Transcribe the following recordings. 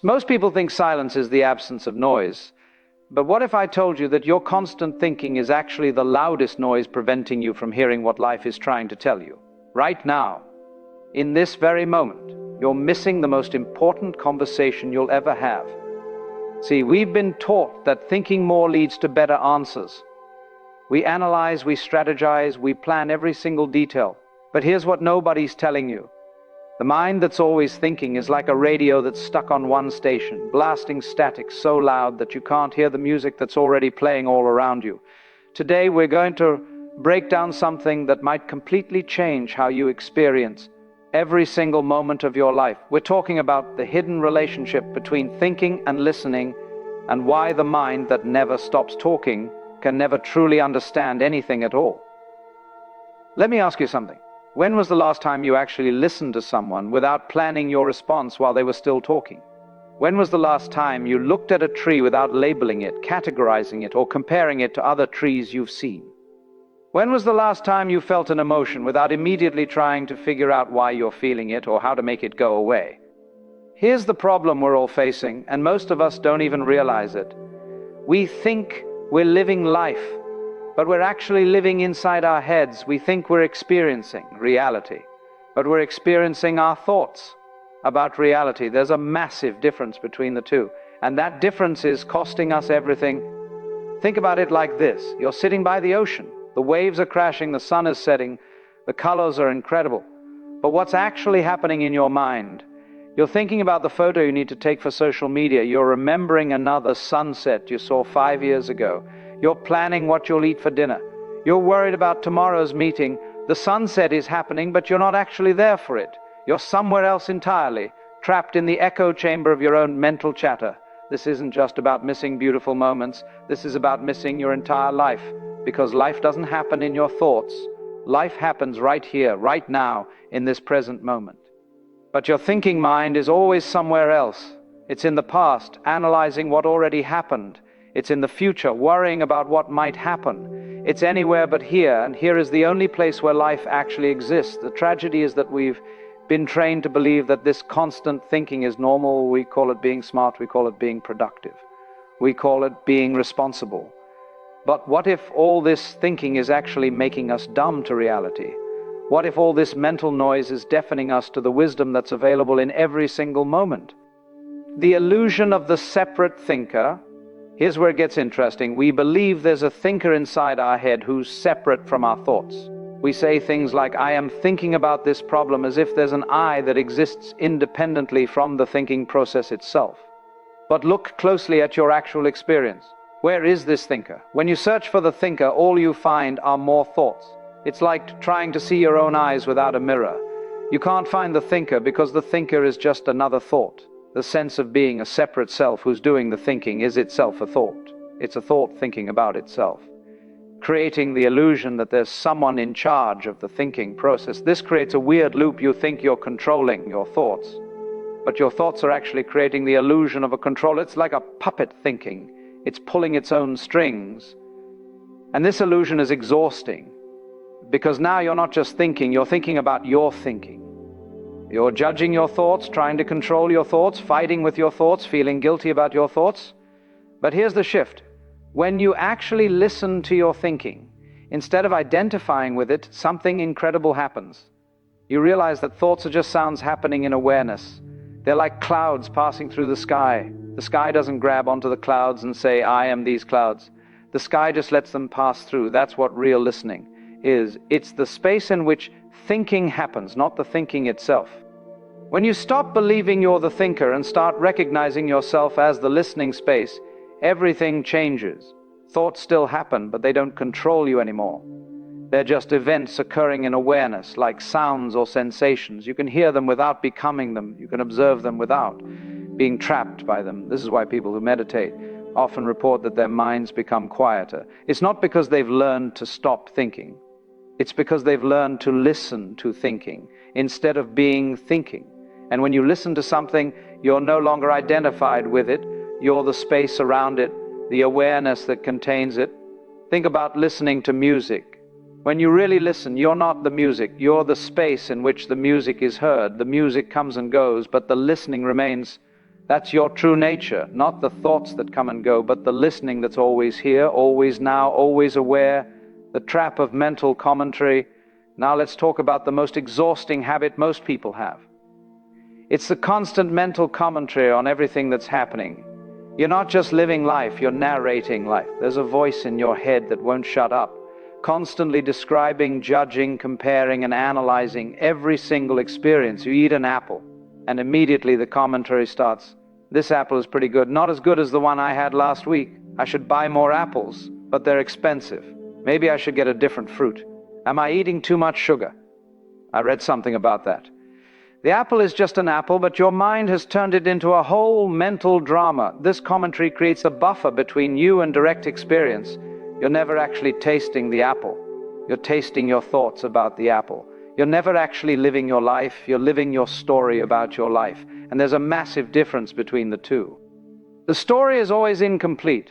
Most people think silence is the absence of noise. But what if I told you that your constant thinking is actually the loudest noise preventing you from hearing what life is trying to tell you? Right now, in this very moment, you're missing the most important conversation you'll ever have. See, we've been taught that thinking more leads to better answers. We analyze, we strategize, we plan every single detail. But here's what nobody's telling you. The mind that's always thinking is like a radio that's stuck on one station, blasting static so loud that you can't hear the music that's already playing all around you. Today we're going to break down something that might completely change how you experience every single moment of your life. We're talking about the hidden relationship between thinking and listening, and why the mind that never stops talking can never truly understand anything at all. Let me ask you something. When was the last time you actually listened to someone without planning your response while they were still talking? When was the last time you looked at a tree without labeling it, categorizing it, or comparing it to other trees you've seen? When was the last time you felt an emotion without immediately trying to figure out why you're feeling it or how to make it go away? Here's the problem we're all facing, and most of us don't even realize it. We think we're living life, but we're actually living inside our heads. We think we're experiencing reality, but we're experiencing our thoughts about reality. There's a massive difference between the two, and that difference is costing us everything. Think about it like this. You're sitting by the ocean. The waves are crashing, the sun is setting, the colors are incredible. But what's actually happening in your mind? You're thinking about the photo you need to take for social media. You're remembering another sunset you saw 5 years ago. You're planning what you'll eat for dinner. You're worried about tomorrow's meeting. The sunset is happening, but you're not actually there for it. You're somewhere else entirely, trapped in the echo chamber of your own mental chatter. This isn't just about missing beautiful moments. This is about missing your entire life, because life doesn't happen in your thoughts. Life happens right here, right now, in this present moment. But your thinking mind is always somewhere else. It's in the past, analyzing what already happened. It's in the future, worrying about what might happen. It's anywhere but here, and here is the only place where life actually exists. The tragedy is that we've been trained to believe that this constant thinking is normal. We call it being smart, we call it being productive. We call it being responsible. But what if all this thinking is actually making us dumb to reality? What if all this mental noise is deafening us to the wisdom that's available in every single moment? The illusion of the separate thinker. Here's where it gets interesting. We believe there's a thinker inside our head who's separate from our thoughts. We say things like, I am thinking about this problem, as if there's an I that exists independently from the thinking process itself. But look closely at your actual experience. Where is this thinker? When you search for the thinker, all you find are more thoughts. It's like trying to see your own eyes without a mirror. You can't find the thinker because the thinker is just another thought. The sense of being a separate self who's doing the thinking is itself a thought. It's a thought thinking about itself, creating the illusion that there's someone in charge of the thinking process. This creates a weird loop. You think you're controlling your thoughts, but your thoughts are actually creating the illusion of a control. It's like a puppet thinking. It's pulling its own strings. And this illusion is exhausting, because now you're not just thinking, you're thinking about your thinking. You're judging your thoughts, trying to control your thoughts, fighting with your thoughts, feeling guilty about your thoughts. But here's the shift. When you actually listen to your thinking, instead of identifying with it, something incredible happens. You realize that thoughts are just sounds happening in awareness. They're like clouds passing through the sky. The sky doesn't grab onto the clouds and say, I am these clouds. The sky just lets them pass through. That's what real listening is. It's the space in which thinking happens, not the thinking itself. When you stop believing you're the thinker and start recognizing yourself as the listening space, everything changes. Thoughts still happen, but they don't control you anymore. They're just events occurring in awareness, like sounds or sensations. You can hear them without becoming them. You can observe them without being trapped by them. This is why people who meditate often report that their minds become quieter. It's not because they've learned to stop thinking. It's because they've learned to listen to thinking instead of being thinking. And when you listen to something, you're no longer identified with it. You're the space around it, the awareness that contains it. Think about listening to music. When you really listen, you're not the music. You're the space in which the music is heard. The music comes and goes, but the listening remains That's your true nature, not the thoughts that come and go, but the listening that's always here, always now, always aware, the trap of mental commentary. Now let's talk about the most exhausting habit most people have. It's the constant mental commentary on everything that's happening. You're not just living life, you're narrating life. There's a voice in your head that won't shut up, constantly describing, judging, comparing, and analyzing every single experience. You eat an apple, and immediately the commentary starts. This apple is pretty good, not as good as the one I had last week. I should buy more apples, but they're expensive. Maybe I should get a different fruit. Am I eating too much sugar? I read something about that. The apple is just an apple, but your mind has turned it into a whole mental drama. This commentary creates a buffer between you and direct experience. You're never actually tasting the apple. You're tasting your thoughts about the apple. You're never actually living your life. You're living your story about your life. And there's a massive difference between the two. The story is always incomplete.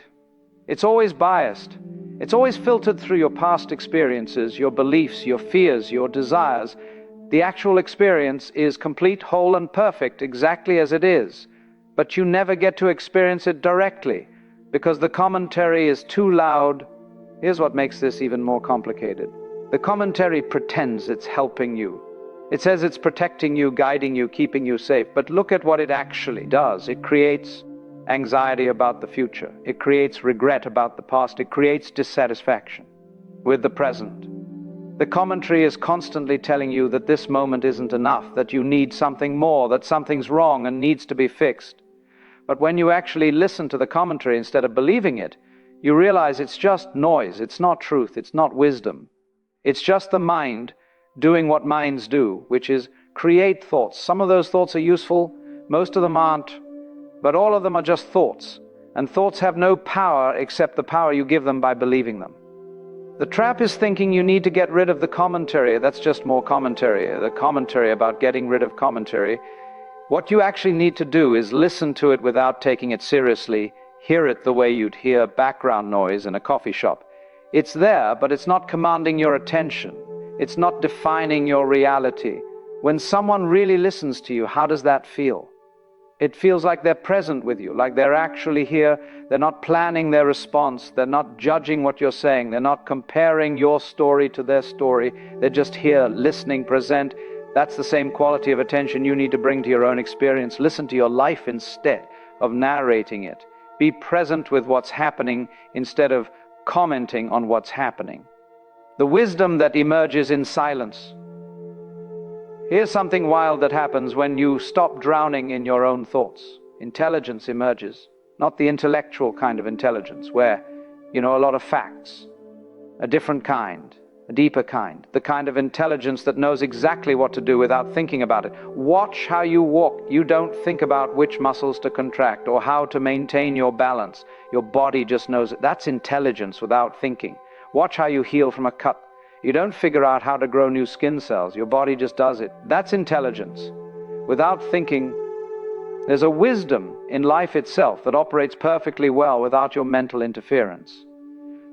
It's always biased. It's always filtered through your past experiences, your beliefs, your fears, your desires. The actual experience is complete, whole, and perfect, exactly as it is. But you never get to experience it directly, because the commentary is too loud. Here's what makes this even more complicated. The commentary pretends it's helping you. It says it's protecting you, guiding you, keeping you safe. But look at what it actually does. It creates anxiety about the future. It creates regret about the past. It creates dissatisfaction with the present. The commentary is constantly telling you that this moment isn't enough, that you need something more, that something's wrong and needs to be fixed. But when you actually listen to the commentary instead of believing it, you realize it's just noise. It's not truth. It's not wisdom. It's just the mind doing what minds do, which is create thoughts. Some of those thoughts are useful, most of them aren't, but all of them are just thoughts. And thoughts have no power except the power you give them by believing them. The trap is thinking you need to get rid of the commentary. That's just more commentary. The commentary about getting rid of commentary. What you actually need to do is listen to it without taking it seriously. Hear it the way you'd hear background noise in a coffee shop. It's there, but it's not commanding your attention. It's not defining your reality. When someone really listens to you, how does that feel? It feels like they're present with you, like they're actually here. They're not planning their response. They're not judging what you're saying. They're not comparing your story to their story. They're just here, listening, present. That's the same quality of attention you need to bring to your own experience. Listen to your life instead of narrating it. Be present with what's happening instead of commenting on what's happening. The wisdom that emerges in silence. Here's something wild that happens when you stop drowning in your own thoughts. Intelligence emerges, not the intellectual kind of intelligence where, a lot of facts, a different kind, a deeper kind, the kind of intelligence that knows exactly what to do without thinking about it. Watch how you walk. You don't think about which muscles to contract or how to maintain your balance. Your body just knows it. That's intelligence without thinking. Watch how you heal from a cut. You don't figure out how to grow new skin cells. Your body just does it. That's intelligence. Without thinking, there's a wisdom in life itself that operates perfectly well without your mental interference.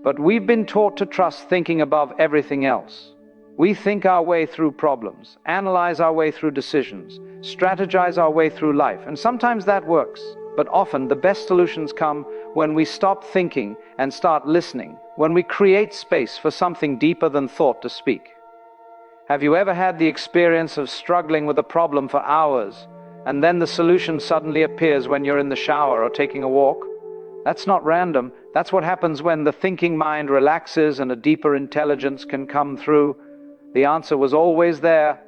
But we've been taught to trust thinking above everything else. We think our way through problems, analyze our way through decisions, strategize our way through life, and sometimes that works. But often the best solutions come when we stop thinking and start listening, when we create space for something deeper than thought to speak. Have you ever had the experience of struggling with a problem for hours, and then the solution suddenly appears when you're in the shower or taking a walk? That's not random. That's what happens when the thinking mind relaxes and a deeper intelligence can come through. The answer was always there,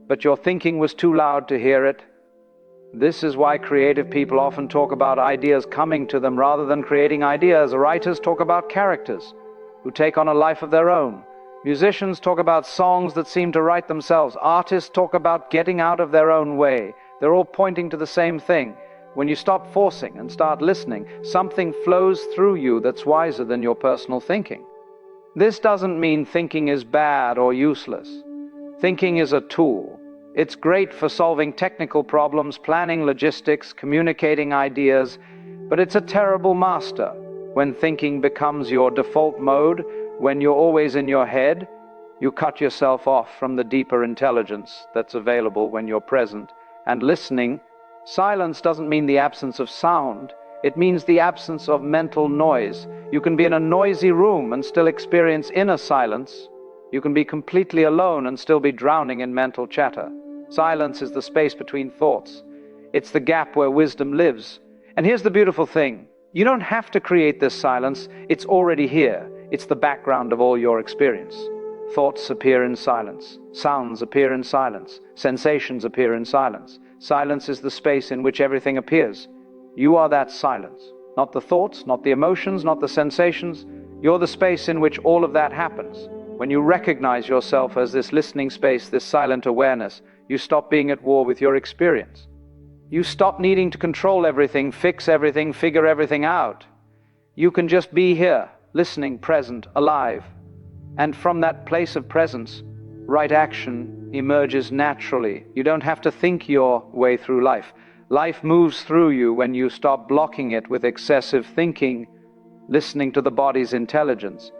but your thinking was too loud to hear it. This is why creative people often talk about ideas coming to them rather than creating ideas. Writers talk about characters who take on a life of their own. Musicians talk about songs that seem to write themselves. Artists talk about getting out of their own way. They're all pointing to the same thing. When you stop forcing and start listening, something flows through you that's wiser than your personal thinking. This doesn't mean thinking is bad or useless. Thinking is a tool. It's great for solving technical problems, planning logistics, communicating ideas, but it's a terrible master when thinking becomes your default mode. When you're always in your head, you cut yourself off from the deeper intelligence that's available when you're present, and listening Silence doesn't mean the absence of sound. It means the absence of mental noise. You can be in a noisy room and still experience inner silence. You can be completely alone and still be drowning in mental chatter. Silence is the space between thoughts. It's the gap where wisdom lives. And here's the beautiful thing. You don't have to create this silence. It's already here. It's the background of all your experience. Thoughts appear in silence. Sounds appear in silence. Sensations appear in silence. Silence is the space in which everything appears. You are that silence. Not the thoughts, not the emotions, not the sensations. You're the space in which all of that happens. When you recognize yourself as this listening space, this silent awareness, you stop being at war with your experience. You stop needing to control everything, fix everything, figure everything out. You can just be here, listening, present, alive. And from that place of presence, right action emerges naturally. You don't have to think your way through life. Life moves through you when you stop blocking it with excessive thinking, listening to the body's intelligence.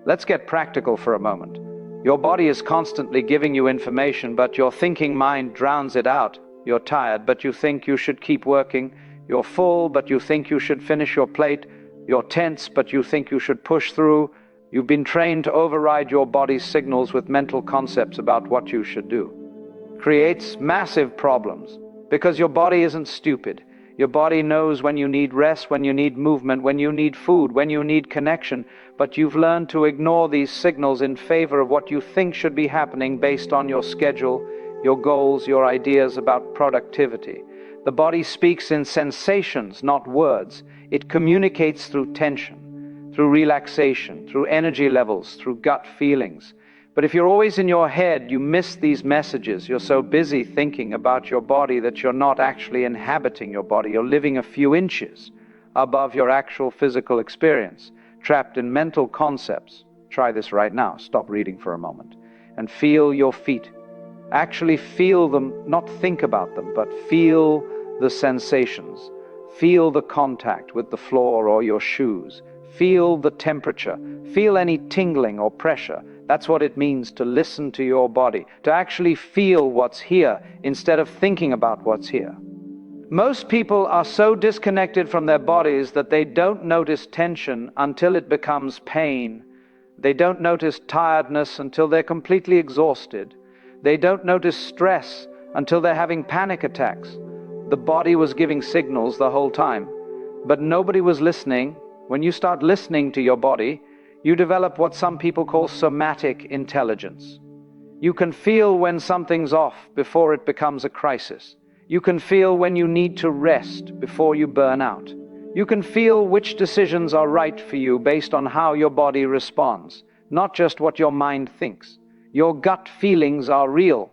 Let's get practical for a moment. Your body is constantly giving you information, but your thinking mind drowns it out. You're tired, but you think you should keep working. You're full, but you think you should finish your plate. You're tense, but you think you should push through. You've been trained to override your body's signals with mental concepts about what you should do. Creates massive problems because your body isn't stupid. Your body knows when you need rest, when you need movement, when you need food, when you need connection, but you've learned to ignore these signals in favor of what you think should be happening based on your schedule, your goals, your ideas about productivity. The body speaks in sensations, not words. It communicates through tension, through relaxation, through energy levels, through gut feelings. But if you're always in your head, you miss these messages. You're so busy thinking about your body that you're not actually inhabiting your body. You're living a few inches above your actual physical experience, trapped in mental concepts. Try this right now. Stop reading for a moment and feel your feet. Actually feel them, not think about them, but feel the sensations. Feel the contact with the floor or your shoes. Feel the temperature. Feel any tingling or pressure. That's what it means to listen to your body, to actually feel what's here instead of thinking about what's here. Most people are so disconnected from their bodies that they don't notice tension until it becomes pain. They don't notice tiredness until they're completely exhausted. They don't notice stress until they're having panic attacks. The body was giving signals the whole time, but nobody was listening. When you start listening to your body, you develop what some people call somatic intelligence. You can feel when something's off before it becomes a crisis. You can feel when you need to rest before you burn out. You can feel which decisions are right for you based on how your body responds, not just what your mind thinks. Your gut feelings are real.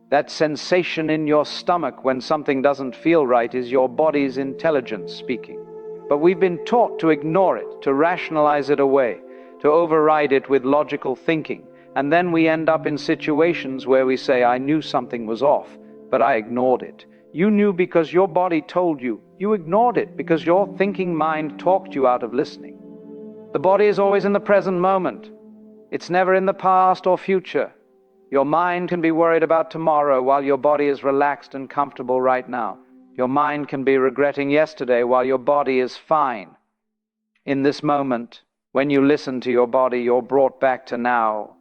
That sensation in your stomach when something doesn't feel right is your body's intelligence speaking. But we've been taught to ignore it, to rationalize it away, to override it with logical thinking. And then we end up in situations where we say, I knew something was off, but I ignored it. You knew because your body told you. You ignored it because your thinking mind talked you out of listening. The body is always in the present moment. It's never in the past or future. Your mind can be worried about tomorrow while your body is relaxed and comfortable right now. Your mind can be regretting yesterday while your body is fine. In this moment, when you listen to your body, you're brought back to now.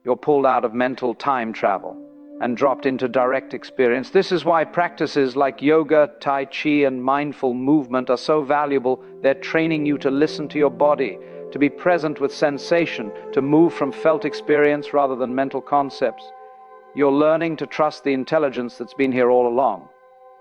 You're pulled out of mental time travel and dropped into direct experience. This is why practices like yoga, tai chi, and mindful movement are so valuable. They're training you to listen to your body, to be present with sensation, to move from felt experience rather than mental concepts. You're learning to trust the intelligence that's been here all along,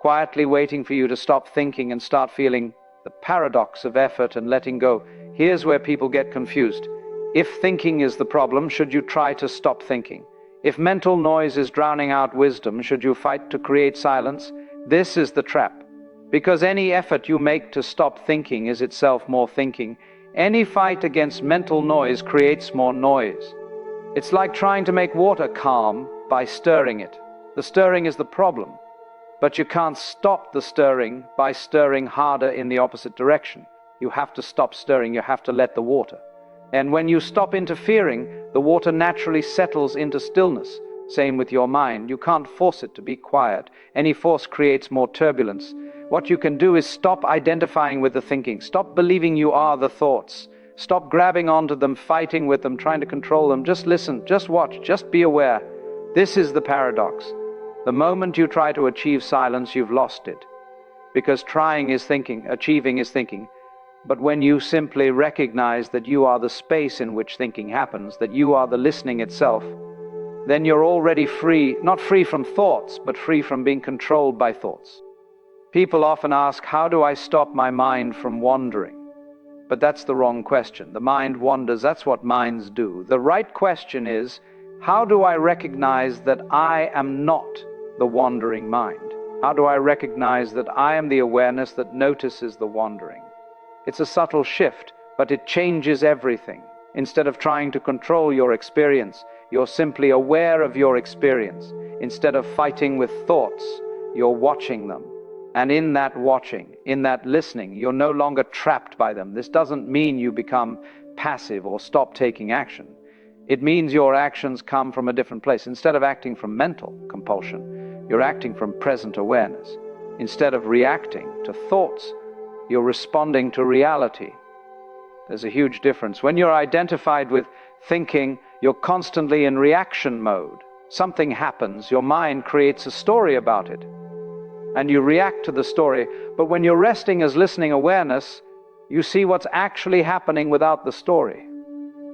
quietly waiting for you to stop thinking and start feeling the paradox of effort and letting go. Here's where people get confused. If thinking is the problem, should you try to stop thinking? If mental noise is drowning out wisdom, should you fight to create silence? This is the trap. Because any effort you make to stop thinking is itself more thinking. Any fight against mental noise creates more noise. It's like trying to make water calm by stirring it. The stirring is the problem. But you can't stop the stirring by stirring harder in the opposite direction. You have to stop stirring, you have to let the water. And when you stop interfering, the water naturally settles into stillness. Same with your mind. You can't force it to be quiet. Any force creates more turbulence. What you can do is stop identifying with the thinking. Stop believing you are the thoughts. Stop grabbing onto them, fighting with them, trying to control them. Just listen, just watch, just be aware. This is the paradox. The moment you try to achieve silence, you've lost it. Because trying is thinking, achieving is thinking. But when you simply recognize that you are the space in which thinking happens, that you are the listening itself, then you're already free, not free from thoughts, but free from being controlled by thoughts. People often ask, how do I stop my mind from wandering? But that's the wrong question. The mind wanders, that's what minds do. The right question is, how do I recognize that I am not the wandering mind? How do I recognize that I am the awareness that notices the wandering? It's a subtle shift, but it changes everything. Instead of trying to control your experience, you're simply aware of your experience. Instead of fighting with thoughts, you're watching them. And in that watching, in that listening, you're no longer trapped by them. This doesn't mean you become passive or stop taking action. It means your actions come from a different place. Instead of acting from mental compulsion, you're acting from present awareness. Instead of reacting to thoughts, you're responding to reality. There's a huge difference. When you're identified with thinking, you're constantly in reaction mode. Something happens, your mind creates a story about it, and you react to the story. But when you're resting as listening awareness, you see what's actually happening without the story.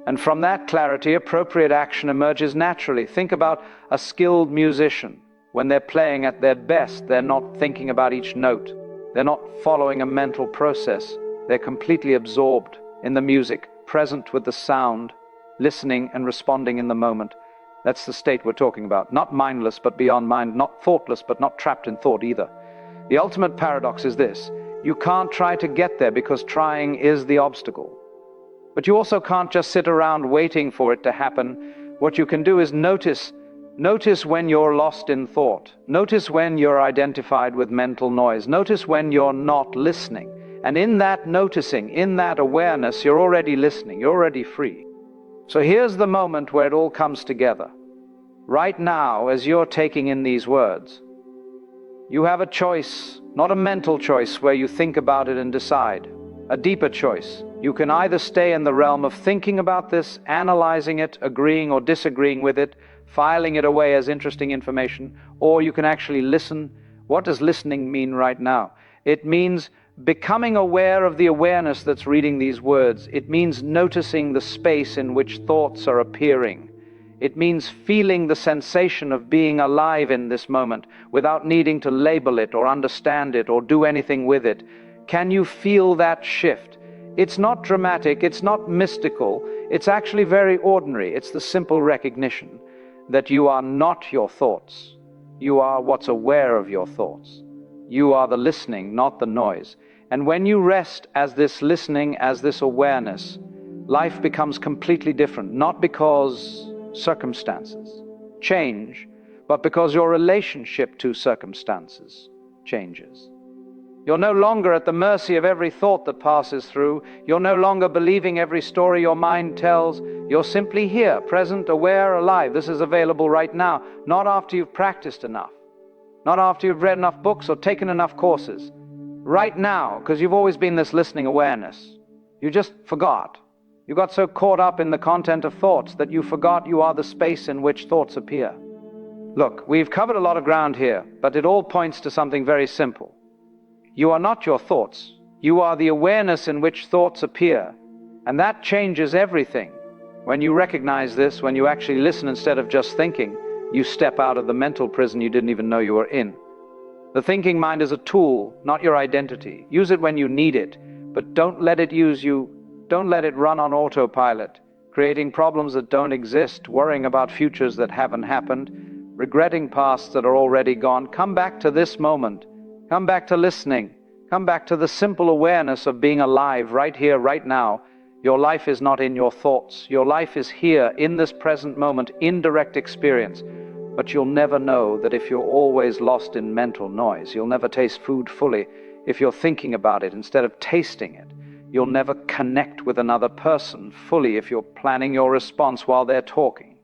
And from that clarity, appropriate action emerges naturally. Think about a skilled musician. When they're playing at their best, they're not thinking about each note. They're not following a mental process. They're completely absorbed in the music, present with the sound, listening and responding in the moment. That's the state we're talking about. Not mindless, but beyond mind. Not thoughtless, but not trapped in thought either. The ultimate paradox is this. You can't try to get there because trying is the obstacle. But you also can't just sit around waiting for it to happen. What you can do is notice when you're lost in thought. Notice when you're identified with mental noise. Notice when you're not listening. And in that noticing, in that awareness, you're already listening. You're already free. So here's the moment where it all comes together. Right now, as you're taking in these words, you have a choice, not a mental choice where you think about it and decide. A deeper choice. You can either stay in the realm of thinking about this, analyzing it, agreeing or disagreeing with it, filing it away as interesting information, or you can actually listen. What does listening mean right now? It means becoming aware of the awareness that's reading these words. It means noticing the space in which thoughts are appearing. It means feeling the sensation of being alive in this moment without needing to label it or understand it or do anything with it. Can you feel that shift? It's not dramatic, it's not mystical, it's actually very ordinary. It's the simple recognition that you are not your thoughts. You are what's aware of your thoughts. You are the listening, not the noise. And when you rest as this listening, as this awareness, life becomes completely different, not because circumstances change, but because your relationship to circumstances changes. You're no longer at the mercy of every thought that passes through. You're no longer believing every story your mind tells. You're simply here, present, aware, alive. This is available right now, not after you've practiced enough, not after you've read enough books or taken enough courses. Right now, because you've always been this listening awareness. You just forgot. You got so caught up in the content of thoughts that you forgot you are the space in which thoughts appear. Look, we've covered a lot of ground here, but it all points to something very simple. You are not your thoughts. You are the awareness in which thoughts appear. And that changes everything. When you recognize this, when you actually listen instead of just thinking, you step out of the mental prison you didn't even know you were in. The thinking mind is a tool, not your identity. Use it when you need it, but don't let it use you. Don't let it run on autopilot, creating problems that don't exist, worrying about futures that haven't happened, regretting pasts that are already gone. Come back to this moment. Come back to listening. Come back to the simple awareness of being alive right here, right now. Your life is not in your thoughts. Your life is here in this present moment, in direct experience. But you'll never know that if you're always lost in mental noise. You'll never taste food fully if you're thinking about it instead of tasting it. You'll never connect with another person fully if you're planning your response while they're talking.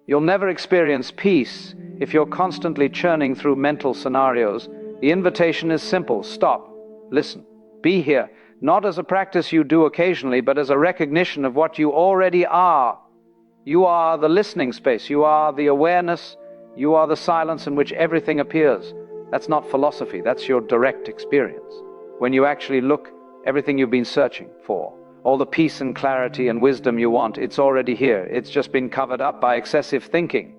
You'll never experience peace if you're constantly churning through mental scenarios. The invitation is simple. Stop. Listen. Be here, not as a practice you do occasionally, but as a recognition of what you already are. You are the listening space. You are the awareness. You are the silence in which everything appears. That's not philosophy. That's your direct experience. When you actually look, everything you've been searching for, all the peace and clarity and wisdom you want, it's already here. It's just been covered up by excessive thinking.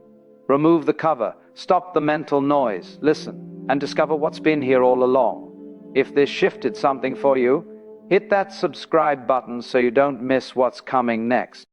Remove the cover. Stop the mental noise. Listen and discover what's been here all along. If this shifted something for you, hit that subscribe button so you don't miss what's coming next.